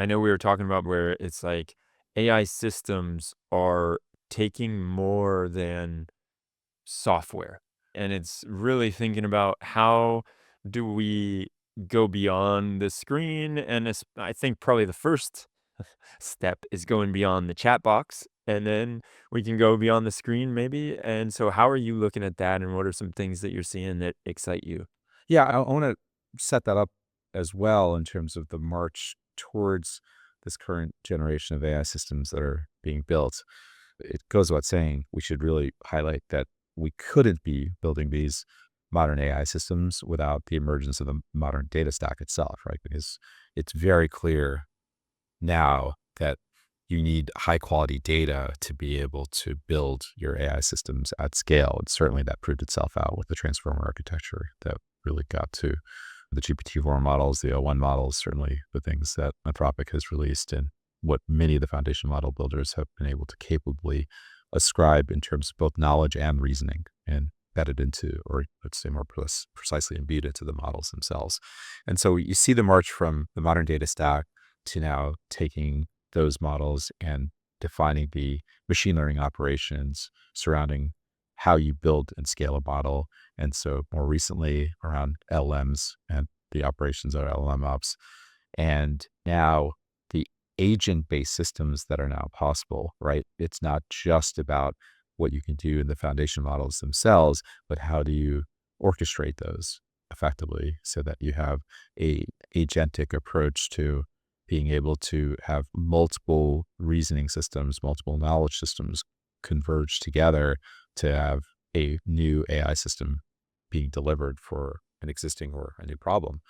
I know we were talking about where it's like AI systems are taking more than software. And it's really thinking about how do we go beyond the screen? And I think probably the first step is going beyond the chat box, and then we can go beyond the screen maybe. And so, how are you looking at that? And what are some things that you're seeing that excite you? Yeah, I want to set that up as well in terms of the march towards this current generation of AI systems that are being built. It goes without saying, we should really highlight that we couldn't be building these modern AI systems without the emergence of the modern data stack itself, right? Because it's very clear now that you need high quality data to be able to build your AI systems at scale. And certainly that proved itself out with the transformer architecture that really got to the GPT-4 models, the O1 models, certainly the things that Anthropic has released, and what many of the foundation model builders have been able to capably ascribe in terms of both knowledge and reasoning and embedded into, or let's say more precisely imbued into the models themselves. And so you see the march from the modern data stack to now taking those models and defining the machine learning operations surrounding how you build and scale a model. And so more recently around LLMs and the operations of LLMOps. And now the agent-based systems that are now possible, right? It's not just about what you can do in the foundation models themselves, but how do you orchestrate those effectively so that you have a agentic approach to being able to have multiple reasoning systems, multiple knowledge systems converge together to have a new AI system being delivered for an existing or a new problem.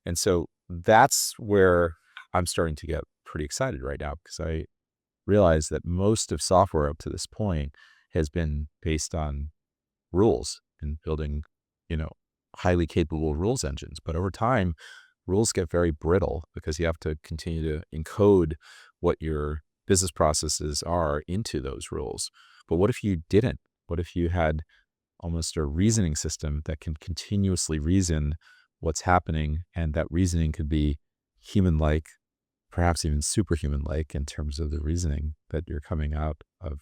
And so that's where I'm starting to get pretty excited right now because I realize that most of software up to this point has been based on rules and building, you know, highly capable rules engines. But over time, rules get very brittle because you have to continue to encode what your business processes are into those rules. But what if you didn't? What if you had almost a reasoning system that can continuously reason what's happening, and that reasoning could be human-like, perhaps even superhuman-like in terms of the reasoning that you're coming out of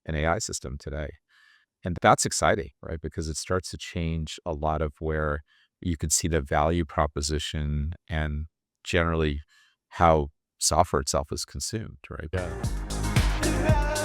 an AI system today. And that's exciting, right? Because it starts to change a lot of where you can see the value proposition and generally how software itself is consumed, right? Yeah.